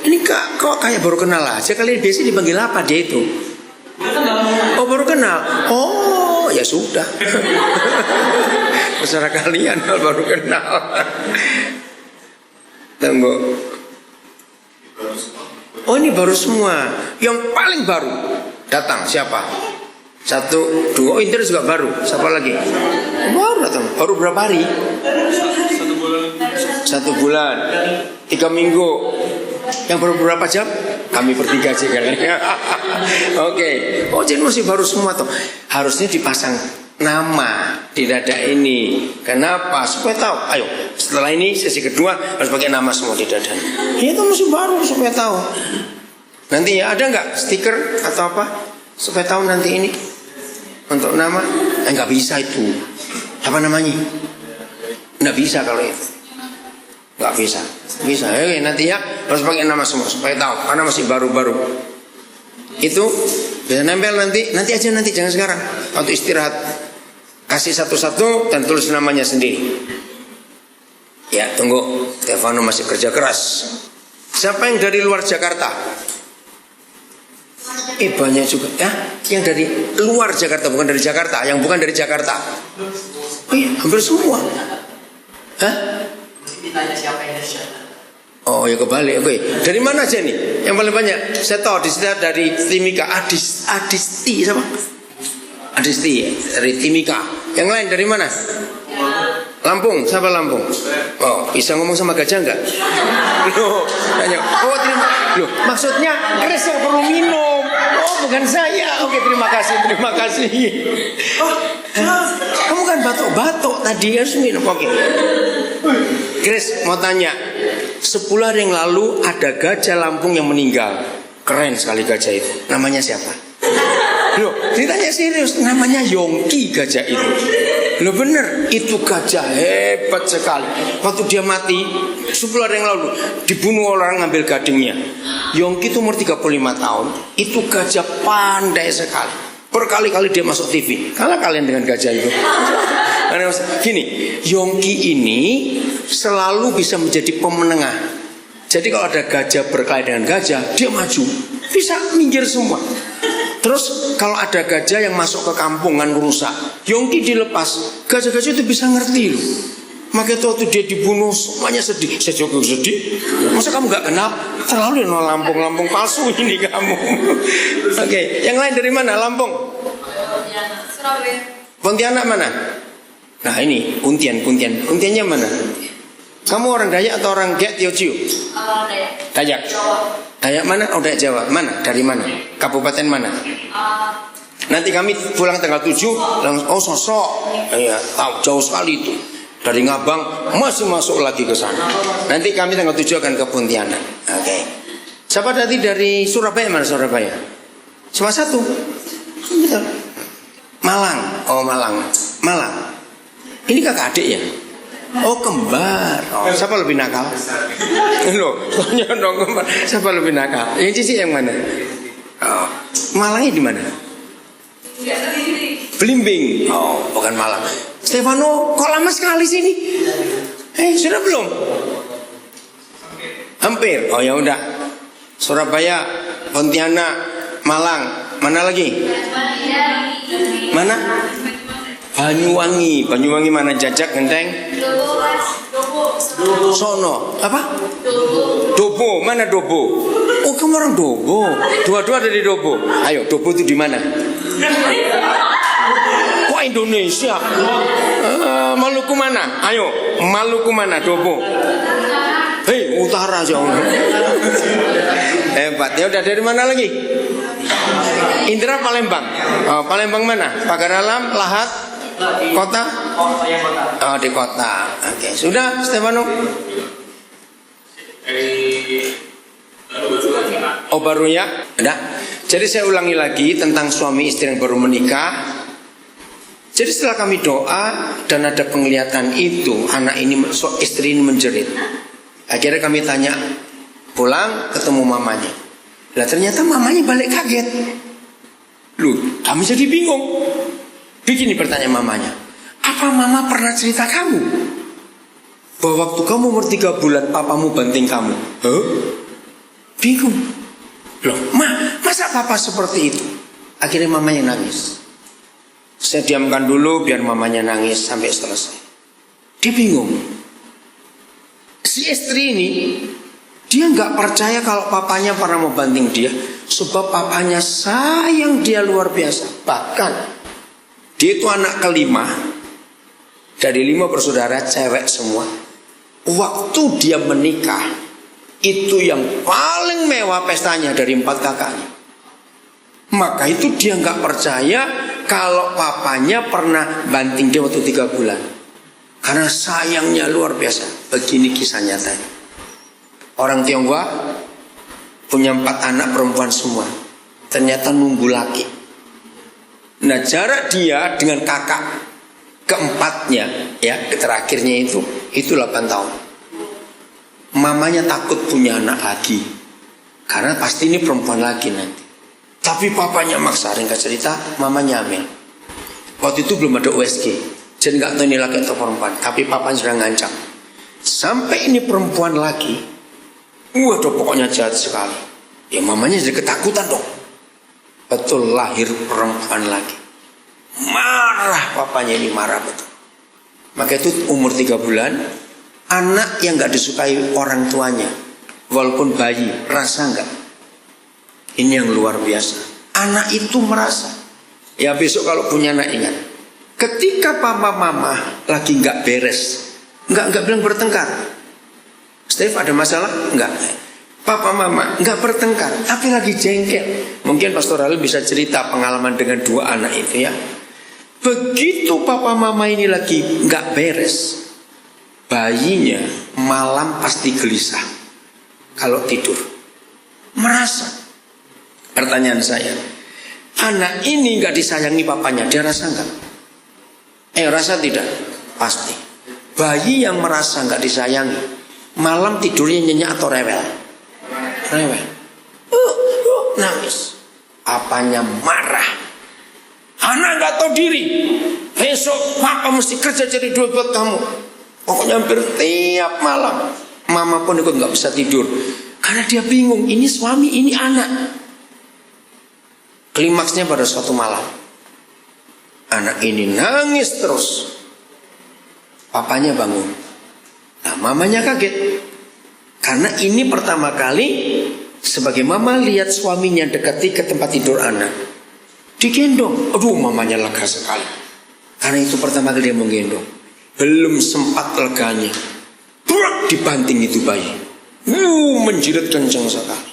ini kok kayak baru kenal aja. Kalian biasanya dipanggil apa dia itu? Oh, baru kenal. Oh, ya sudah. Saudara kalian baru kenal. Tunggu. Oh, ini baru semua. Yang paling baru datang siapa? 1, 2. Oh, Indra juga baru. Siapa lagi? Baru datang. Baru berapa hari? 1 bulan. 3 minggu. Yang baru berapa jam? Kami bertiga aja kali. Oke. Oh, jadi masih baru semua tuh. Harusnya dipasang nama di dada ini. Kenapa? Supaya tahu. Ayo, setelah ini sesi kedua harus pakai nama semua di dada. Itu masih baru supaya tahu. Nanti ya ada nggak stiker atau apa supaya tahu nanti ini untuk nama? Nggak bisa itu. Apa namanya? Nggak bisa kalau itu. Nggak bisa. Bisa. Oke, nanti ya harus pakai nama semua supaya tahu. Karena masih baru-baru. Itu bisa nempel nanti aja nanti jangan sekarang. Waktu istirahat kasih satu-satu dan tulis namanya sendiri. Ya tunggu, Stefano masih kerja keras. Siapa yang dari luar Jakarta? Banyak juga ya. Yang dari luar Jakarta bukan dari Jakarta. Yang bukan dari Jakarta. Oh iya, hampir semua. Hah? Ditanya siapa yang dari Jakarta. Oh ya kebalik. Oke. Dari mana aja nih? Yang paling banyak. Saya tahu dari Timika. Adisti siapa? Adisti dari Timika. Yang lain dari mana? Lampung. Siapa Lampung? Oh, bisa ngomong sama gajah enggak? Loh, tanya. Oh, terima. Loh, maksudnya Chris yang perlu minum. Oh, bukan saya. Oke, terima kasih. Oh, kamu kan batuk-batuk tadi harus minum. Oke. Chris mau tanya. 10 hari yang lalu ada gajah Lampung yang meninggal. Keren sekali gajah itu. Namanya siapa? Loh, ditanya serius. Namanya Yongki gajah itu. Loh bener, itu gajah hebat sekali. Waktu dia mati 10 hari yang lalu dibunuh orang ngambil gadingnya. Yongki itu umur 35 tahun. Itu gajah pandai sekali. Berkali-kali dia masuk TV. Kalah kalian dengan gajah itu. Gini, Yongki ini selalu bisa menjadi pemenengah. Jadi kalau ada gajah berkelahi dengan gajah, dia maju, bisa minggir semua. Terus kalau ada gajah yang masuk ke kampungan rusak, Yongki dilepas, gajah-gajah itu bisa ngerti loh. Makanya waktu dia dibunuh semuanya sedih. Saya juga sedih. Masa kamu gak kenal? Terlalu no Lampung palsu ini kamu. Oke, yang lain dari mana? Lampung? Pontianak mana? Nah ini Puntiannya mana? Kamu orang Dayak atau orang Giat Teocio? Dayak. Dayak mana? Oh Dayak Jawa. Mana? Dari mana? Kabupaten mana? Nanti kami pulang tanggal 7 langsung, oh sosok. Iya, tahu jauh sekali itu. Dari Ngabang masih masuk lagi ke sana. Nanti kami tanggal 7 akan ke Pontianak. Oke. Siapa tadi dari Surabaya? Mana Surabaya? Cuma satu. Malang. Oh Malang. Ini kakak adik ya? Oh kembar. Oh, siapa lebih nakal? Loh, tanya dong kembar. Siapa lebih nakal? Yang cici yang mana? Oh, Malangnya di mana? Belimbing. Oh, bukan Malang. Stefano, kok lama sekali sini? Sudah belum? Hampir. Oh ya udah. Surabaya, Pontianak, Malang. Mana lagi? Mana? Banyuwangi mana Jajak Genteng? Sono. Apa? Dobo. Mana Dobo? Oh kamu orang Dobo. Dua-dua dari Dobo. Ayo Dobo itu di mana? Wah Indonesia. Maluku mana? Ayo Maluku mana? Dobo. Hei utara jauh. Hebat. Ya udah dari mana lagi? Indra Palembang. Oh, Palembang mana? Pagar Alam, Lahat. Kota? Oh di kota. Oke, sudah Stefano. Oh baru ya? Udah. Jadi saya ulangi lagi tentang suami istri yang baru menikah. Jadi setelah kami doa dan ada penglihatan itu, anak ini, istri ini menjerit. Akhirnya kami tanya, pulang ketemu mamanya. Lah ternyata mamanya balik kaget. Loh, kami jadi bingung. Begini pertanyaan mamanya, apa mama pernah cerita kamu bahwa waktu kamu umur 3 bulan papamu banting kamu? Bingung. Loh, masa papa seperti itu? Akhirnya mamanya nangis. Saya diamkan dulu biar mamanya nangis sampai selesai. Dia bingung. Si istri ini, dia nggak percaya kalau papanya pernah mau banting dia, sebab papanya sayang dia luar biasa. Bahkan dia itu anak kelima dari 5 bersaudara, cewek semua. Waktu dia menikah, itu yang paling mewah pestanya dari 4 kakaknya. Maka itu dia nggak percaya kalau papanya pernah banting dia waktu 3 bulan. Karena sayangnya luar biasa. Begini kisah nyatanya. Orang Tionghoa punya 4 anak perempuan semua. Ternyata nunggu laki. Nah, jarak dia dengan kakak keempatnya, ya, terakhirnya itu 8 tahun. Mamanya takut punya anak lagi, karena pasti ini perempuan lagi nanti. Tapi papanya maksa, ringkas cerita, mamanya hamil. Waktu itu belum ada USG, jadi nggak tahu ini laki atau perempuan. Tapi papanya sudah ngancam, sampai ini perempuan lagi, waduh pokoknya jahat sekali. Ya mamanya jadi ketakutan dong. Betul, lahir perempuan lagi. Marah papanya ini, marah betul. Maka itu umur 3 bulan, anak yang gak disukai orang tuanya, walaupun bayi, rasa enggak? Ini yang luar biasa. Anak itu merasa. Ya besok kalau punya anak ingat, ketika papa mama lagi gak beres, Enggak bilang bertengkar. Steve ada masalah? Enggak. Papa mama enggak bertengkar, tapi lagi jengkel. Mungkin Pastor Ali bisa cerita pengalaman dengan 2 anak itu ya. Begitu papa mama ini lagi nggak beres, bayinya malam pasti gelisah kalau tidur, merasa. Pertanyaan saya, anak ini nggak disayangi papanya, dia rasa nggak? Rasa tidak? Pasti. Bayi yang merasa nggak disayangi, malam tidurnya nyenyak atau rewel? Rewel. Nangis. Apanya marah? Anak gak tahu diri. Besok papa mesti kerja cari duit buat kamu. Pokoknya hampir tiap malam mama pun ikut gak bisa tidur, karena dia bingung, ini suami, ini anak. Klimaksnya pada suatu malam, anak ini nangis terus. Papanya bangun. Nah mamanya kaget, karena ini pertama kali sebagai mama lihat suaminya dekati ke tempat tidur anak. Digendong, aduh mamanya lega sekali. Karena itu pertama kali dia menggendong. Belum sempat leganya, brak, dibanting itu bayi. Menjerit kencang sekali.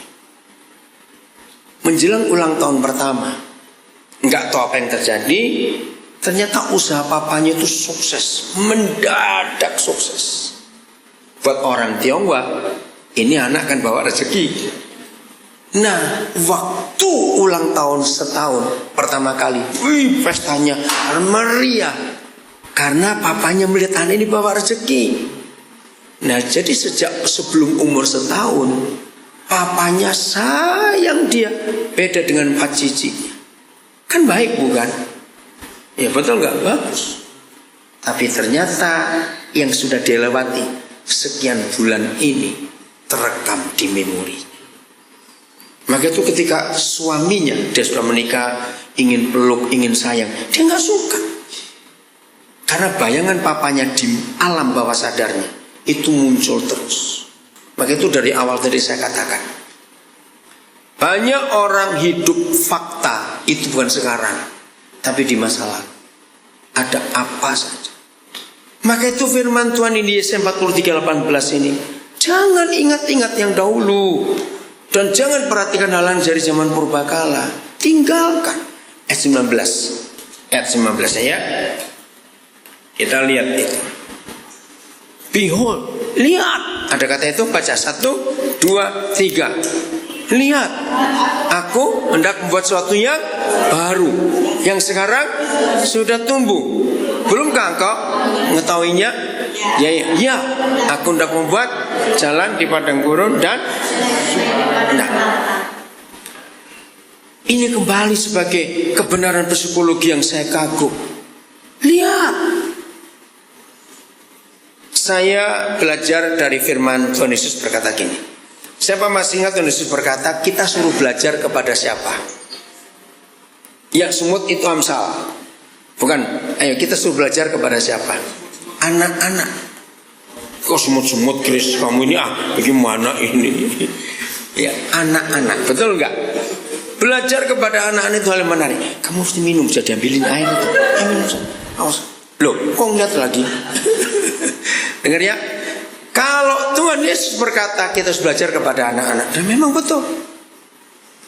Menjelang ulang tahun pertama, nggak tahu apa yang terjadi. Ternyata usaha papanya itu sukses, mendadak sukses. Buat orang Tionghoa, ini anak kan bawa rezeki. Nah, waktu ulang tahun setahun pertama kali, pestanya meriah, karena papanya melihat anak ini bawa rezeki. Nah, jadi sejak sebelum umur setahun, papanya sayang dia, beda dengan 4 ciciknya. Kan baik bukan? Ya betul nggak? Bagus. Tapi ternyata yang sudah dilewati sekian bulan ini terekam di memori. Maka itu ketika suaminya, dia sudah menikah, ingin peluk, ingin sayang, dia nggak suka. Karena bayangan papanya di alam bawah sadarnya itu muncul terus. Maka itu dari awal tadi saya katakan, banyak orang hidup fakta itu bukan sekarang, tapi di masa lalu. Ada apa saja. Maka itu firman Tuhan ini Yesaya 43:18 ini, jangan ingat-ingat yang dahulu, dan jangan perhatikan hal-hal dari zaman purbakala. Tinggalkan. Ayat 19 ya. Kita lihat itu. Behold, lihat. Ada kata itu, baca 1, 2, 3. Lihat, aku hendak membuat sesuatu yang baru, yang sekarang sudah tumbuh. Belumkah engkau mengetahuinya? Ya, aku hendak membuat jalan di padang gurun dan ini kembali sebagai kebenaran psikologi yang saya kagum. Lihat, saya belajar dari firman Tuhan Yesus berkata gini. Siapa masih ingat Tuhan Yesus berkata, kita suruh belajar kepada siapa? Ya, semut itu Amsal. Bukan, ayo kita suruh belajar kepada siapa? Anak-anak. Kok semut-semut Kris, kamu ini bagaimana ini? Ya, anak-anak, betul enggak? Belajar kepada anak-anak itu hal yang menarik. Kamu mesti minum, bisa diambilin air itu. Minum. Awas. Loh, kok ngeliat lagi? Dengar ya. Kalau Tuhan Yesus berkata kita harus belajar kepada anak-anak, dan memang betul.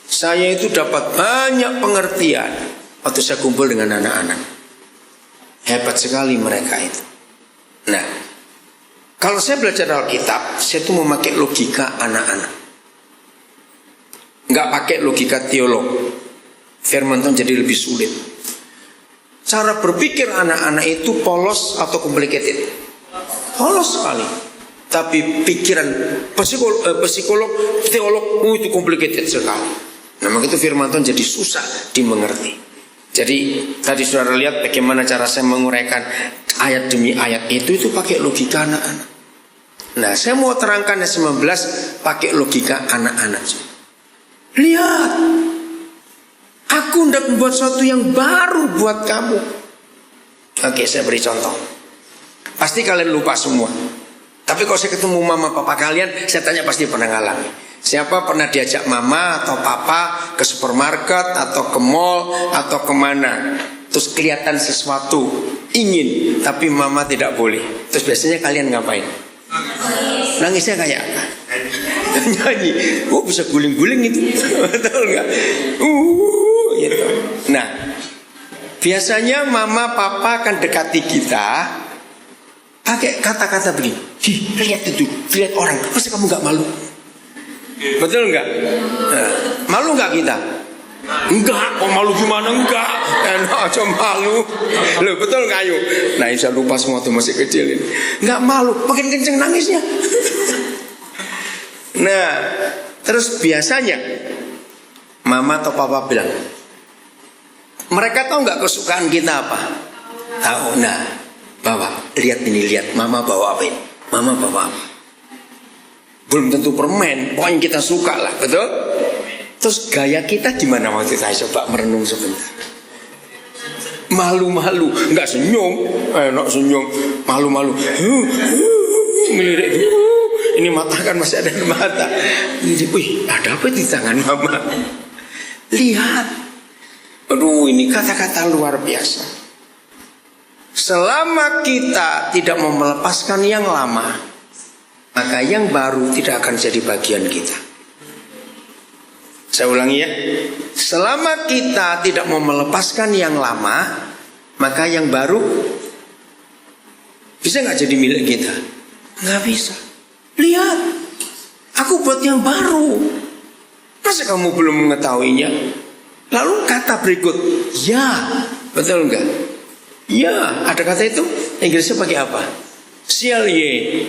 Saya itu dapat banyak pengertian waktu saya kumpul dengan anak-anak. Hebat sekali mereka itu. Nah, kalau saya belajar Alkitab, saya itu memakai logika anak-anak. Nggak pakai logika teolog. Firman Tuhan jadi lebih sulit. Cara berpikir anak-anak itu polos atau complicated? Polos sekali. Tapi pikiran psikolog, teolog itu complicated sekali. Nah, maka itu firman Tuhan jadi susah dimengerti. Jadi tadi saudara lihat bagaimana cara saya menguraikan ayat demi ayat itu pakai logika anak-anak. Nah, saya mau terangkan ayat 19 pakai logika anak-anak. Lihat, aku hendak membuat sesuatu yang baru buat kamu. Oke, saya beri contoh. Pasti kalian lupa semua. Tapi kalau saya ketemu mama papa kalian, saya tanya pasti pernah ngalami. Siapa pernah diajak mama atau papa ke supermarket atau ke mall atau kemana, terus kelihatan sesuatu ingin, tapi mama tidak boleh. Terus biasanya kalian ngapain? Nangisnya kayak apa? Nyanyi. Oh, bisa guling-guling itu. Betul nggak? Gitu. Nah, biasanya mama papa akan dekati kita pakai kata-kata begini. Lihat itu, lihat orang. Masa kamu nggak malu? Betul nggak? Nah, malu nggak kita? Enggak, kok malu gimana? Enggak, enak aja malu. Loh, betul nggak yuk? Nah, saya lupa semua tuh masih kecil ini. Enggak malu, makin kenceng nangisnya. Nah, terus biasanya mama atau papa bilang, mereka tahu nggak kesukaan kita apa? Tahu. Nah, bawa, lihat ini, lihat. Mama bawa apa ini? Mama bawa apa? Belum tentu permen, pokoknya kita suka lah, betul? Terus gaya kita gimana waktu saya coba merenung sebentar. Malu-malu, nggak senyum, enak senyum, malu-malu. Ngelirik, ini mata kan masih ada mata. Jadi, wih, ada apa di tangan mama? Lihat, aduh, ini kata-kata luar biasa. Selama kita tidak mau melepaskan yang lama, maka yang baru tidak akan jadi bagian kita. Saya ulangi ya. Selama kita tidak mau melepaskan yang lama, maka yang baru bisa gak jadi milik kita? Gak bisa. Lihat, aku buat yang baru. Masa kamu belum mengetahuinya? Lalu kata berikut, ya, betul enggak? Ya, ada kata itu. Inggrisnya pakai apa? Shall ye.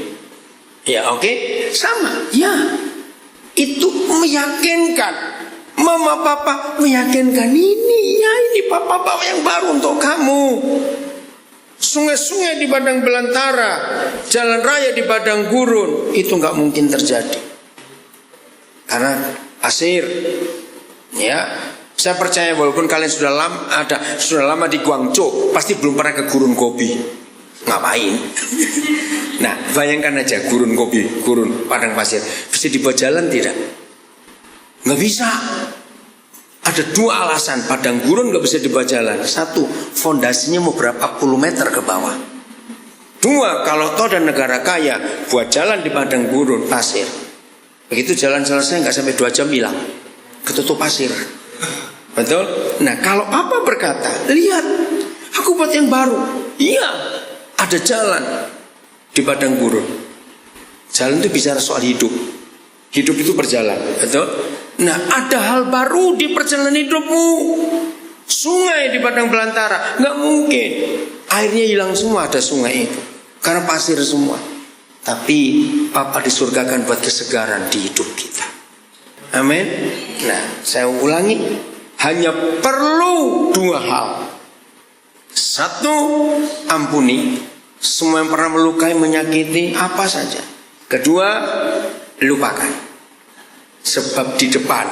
Ya, oke, sama. Ya, itu meyakinkan. Mama papa meyakinkan ini. Ya, ini papa yang baru untuk kamu. Sungai-sungai di padang belantara, jalan raya di padang gurun, itu nggak mungkin terjadi karena pasir. Ya, saya percaya walaupun kalian sudah lama di Guangzhou, pasti belum pernah ke gurun Gobi. Ngapain? Nah, bayangkan aja gurun Gobi, gurun padang pasir, bisa dibuat jalan tidak? Nggak bisa. Ada dua alasan padang gurun nggak bisa dibuat jalan. Satu, fondasinya mau berapa puluh meter ke bawah. Dua, kalau toh dan negara kaya buat jalan di padang gurun pasir, begitu jalan selesai nggak sampai 2 jam hilang, ketutup pasir. Betul? Nah, kalau papa berkata, lihat, aku buat yang baru. Iya, ada jalan di padang gurun. Jalan itu bicara soal hidup. Hidup itu berjalan, betul? Nah, ada hal baru di perjalanan hidupmu. Sungai di padang belantara, nggak mungkin airnya hilang semua, ada sungai itu karena pasir semua. Tapi papa disurgakan buat kesegaran di hidup kita. Amin. Nah, saya ulangi, hanya perlu 2 hal. 1, ampuni semua yang pernah melukai, menyakiti, apa saja. 2, lupakan. Sebab di depan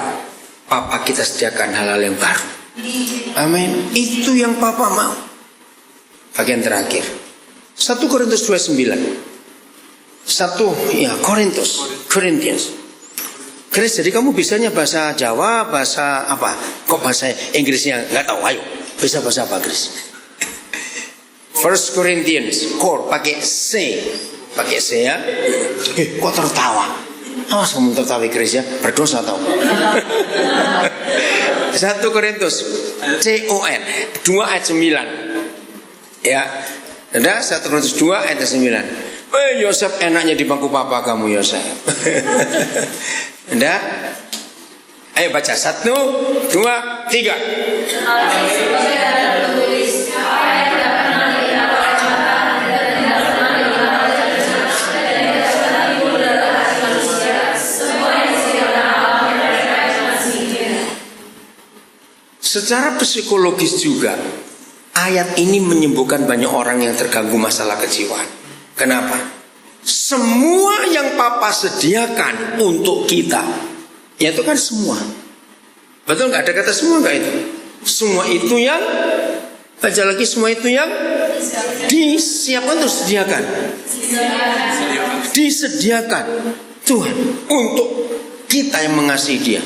papa kita sediakan hal-hal yang baru. Amin. Itu yang papa mau. Bagian terakhir, 1 Korintus 2:9. 1 ya Korintus Chris, jadi kamu bisanya bahasa Jawa, bahasa apa? Kok bahasa Inggrisnya nggak tahu? Ayo, bisa bahasa apa, Chris? First Corinthians, core pakai C ya. Kok tertawa? Awas kamu tertawa, Chris ya, berdosa tau. 1 Korintus, CON 2 ayat 9. Ya, ada 1 Korintus 2 ayat 9. Yosef enaknya di bangku papa kamu, Yosef. Udah? Ayo baca 1, 2, 3. Secara psikologis juga ayat ini menyembuhkan banyak orang yang terganggu masalah kejiwaan. Kenapa? Semua yang Papa sediakan untuk kita, ya itu kan semua. Betul nggak? Ada kata semua nggak itu? Semua itu yang, baca lagi, semua itu yang disiapkan atau disediakan? Disediakan Tuhan untuk kita yang mengasihi Dia.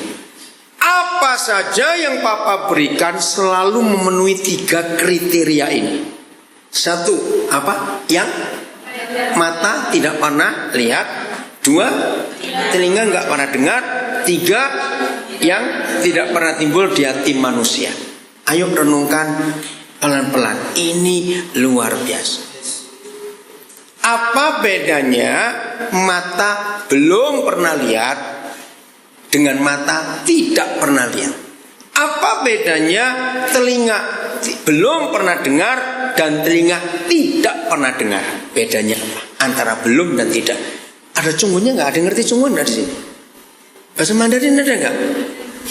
Apa saja yang Papa berikan selalu memenuhi 3 kriteria ini. 1, apa? Yang mata tidak pernah lihat. 2, telinga nggak pernah dengar. 3, yang tidak pernah timbul di hati manusia. Ayo renungkan pelan-pelan. Ini luar biasa. Apa bedanya mata belum pernah lihat dengan mata tidak pernah lihat? Apa bedanya telinga belum pernah dengar dan telinga tidak pernah dengar? Bedanya apa? Antara belum dan tidak. Ada cunggunya nggak? Ada ngerti cunggu nggak di sini? Bahasa Mandarin ada nggak?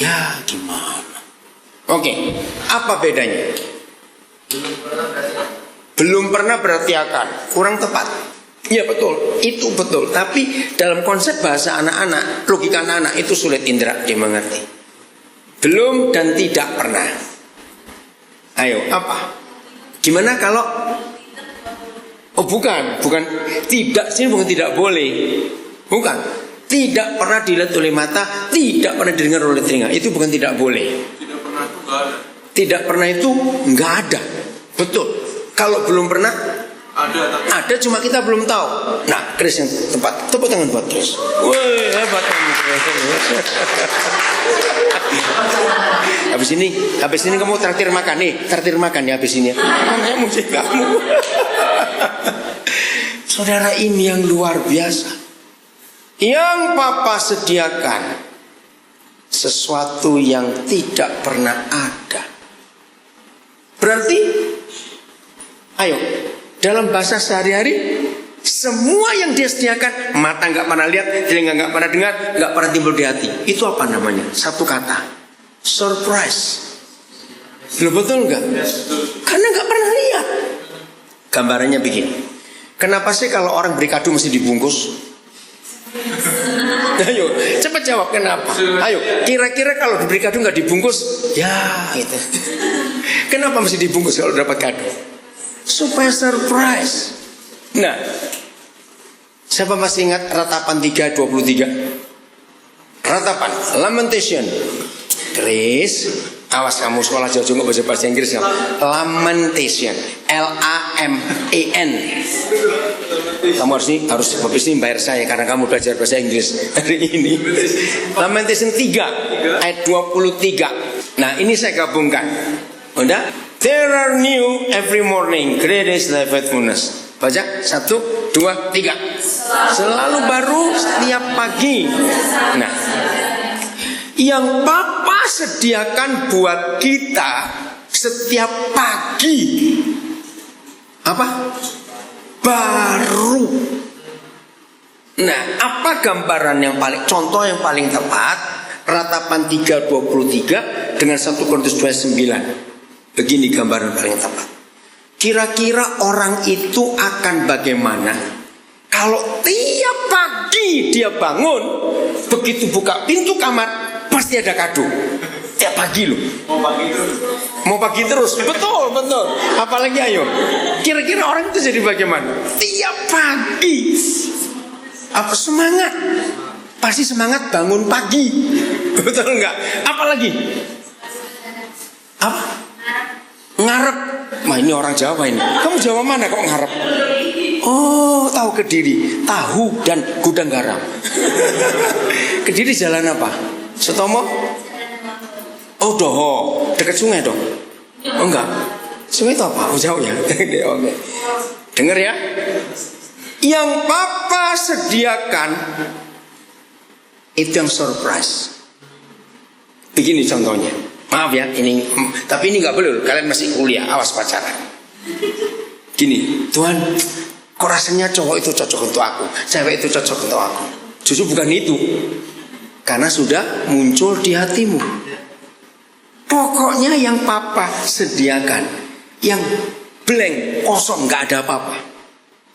Ya gimana? Oke, apa bedanya? Belum pernah berarti akan. Kurang tepat. Iya betul, itu betul. Tapi dalam konsep bahasa anak-anak, logika anak-anak itu sulit indra dimengerti. Belum dan tidak pernah. Ayo, apa? Gimana kalau? Oh bukan tidak, sini bukan tidak boleh. Bukan. Tidak pernah dilihat oleh mata, tidak pernah didengar oleh telinga. Itu bukan tidak boleh. Tidak pernah itu nggak ada. Tidak pernah itu nggak ada. Betul. Kalau belum pernah ada, cuma kita belum tahu. Nah, Chris yang tepat. Tepuk tangan buat Chris. Woi, hebat kamu. Habis ini kamu traktir makan nih, traktir makan ya habis ini. Namanya musik kamu. Saudara, ini yang luar biasa. Yang Papa sediakan sesuatu yang tidak pernah ada. Berarti, ayo, dalam bahasa sehari-hari, semua yang dia sediakan, mata nggak pernah lihat, telinga nggak pernah dengar, nggak pernah timbul di hati. Itu apa namanya? Satu kata, surprise. Belum betul nggak? Karena nggak pernah lihat. Gambarannya begini. Kenapa sih kalau orang beri kado mesti dibungkus? Ayo, cepat jawab kenapa? Ayo, kira-kira kalau diberi kado nggak dibungkus, ya itu. Kenapa mesti dibungkus kalau dapat kado? Supaya surprise. Nah, siapa masih ingat Ratapan 3:23? Ratapan, Lamentation. Chris, awas kamu sekolah jauh-jauh nggak baca bahasa Inggris ya. Lamentation, LAMEN. Kamu harus habis ini bayar saya karena kamu belajar bahasa Inggris hari ini. Lamentation 3 ayat 23. Nah, ini saya gabungkan. Udah? There are new every morning, great is thy faithfulness. Baca 1, 2, 3. Selalu baru setiap pagi. Nah, yang Papa sediakan buat kita setiap pagi apa? Baru. Nah, apa gambaran yang paling, contoh yang paling tepat? Ratapan 3:23 dengan 1 Korintus 2:9. Begini gambaran paling tepat. Kira-kira orang itu akan bagaimana kalau tiap pagi dia bangun, begitu buka pintu kamar pasti ada kado. Tiap pagi loh. Mau pagi terus. Betul. Apalagi ayo. Kira-kira orang itu jadi bagaimana? Tiap pagi. Apa semangat? pasti semangat bangun pagi. Betul enggak? Apalagi? Apa? Ngarep. Wah, ini orang Jawa ini. Kamu Jawa mana kok ngarep? Oh, tahu Kediri, tahu dan gudang garam. Kediri jalan apa? Sutomo? Oh, Doho, dekat sungai dong. Oh enggak. Sungai itu apa? Oh, jauh ya. Oke. Dengar ya. Yang papa sediakan itu yang surprise. Begini contohnya. Maaf ya, tapi ini nggak boleh. Kalian masih kuliah, awas pacaran. Gini, Tuhan, kok rasanya cowok itu cocok untuk aku, cewek itu cocok untuk aku. Justru bukan itu, karena sudah muncul di hatimu. Pokoknya yang papa sediakan, yang blank, kosong, nggak ada apa-apa.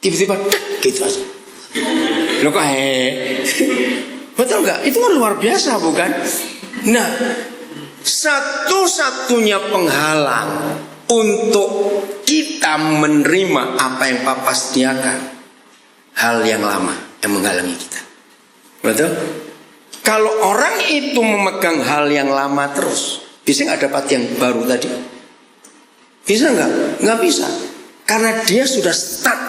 Tiba-tiba, gitu aja. Loh kok betul nggak? Itu kan luar biasa, bukan? Nah, satu-satunya penghalang untuk kita menerima apa yang papa sediakan, hal yang lama yang menghalangi kita. Betul? Kalau orang itu memegang hal yang lama terus, bisa nggak dapat yang baru tadi? Bisa nggak? Nggak bisa. Karena dia sudah start,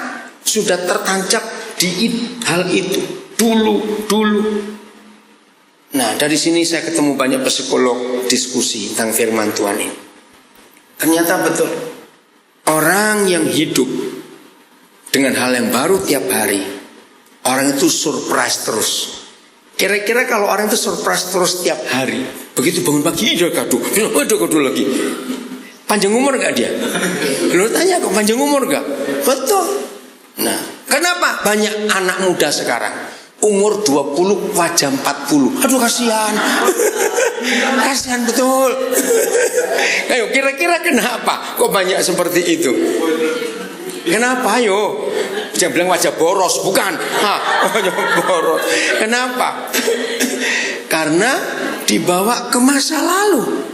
sudah tertancap di hal itu dulu. Nah, dari sini saya ketemu banyak psikolog diskusi tentang firman Tuhan ini. Ternyata betul, orang yang hidup dengan hal yang baru tiap hari, orang itu surprise terus. Kira-kira kalau orang itu surprise terus tiap hari, begitu bangun pagi, ada kado lagi. Panjang umur gak dia? Lo tanya kok panjang umur gak? Betul. Nah, kenapa banyak anak muda sekarang umur 20 wajah 40? Aduh kasihan. Kasihan betul. Ayo kira-kira kenapa kok banyak seperti itu? Kenapa ayo? Jangan bilang wajah boros, bukan. Wajah boros. Kenapa? Karena dibawa ke masa lalu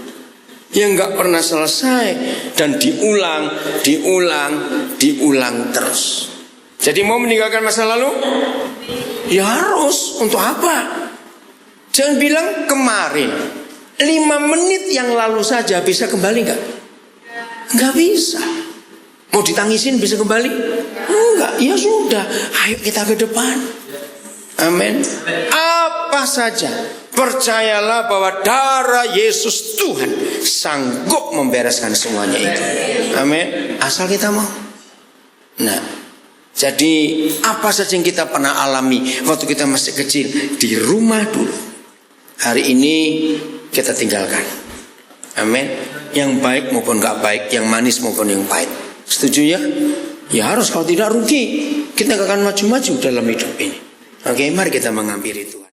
yang gak pernah selesai dan diulang terus. Jadi mau meninggalkan masa lalu? Ya harus. Untuk apa? Jangan bilang kemarin 5 menit yang lalu saja bisa kembali gak? Gak bisa. Mau ditangisin bisa kembali? Enggak, ya sudah. Ayo kita ke depan. Amin. Apa saja, percayalah bahwa darah Yesus Tuhan sanggup membereskan semuanya itu. Amin. Asal kita mau. Nah, jadi apa saja yang kita pernah alami waktu kita masih kecil di rumah dulu, hari ini kita tinggalkan. Amin. Yang baik maupun gak baik, yang manis maupun yang pahit. Setuju ya? Ya harus, kalau tidak rugi. Kita gak akan maju-maju dalam hidup ini. Oke, mari kita mengampiri Tuhan.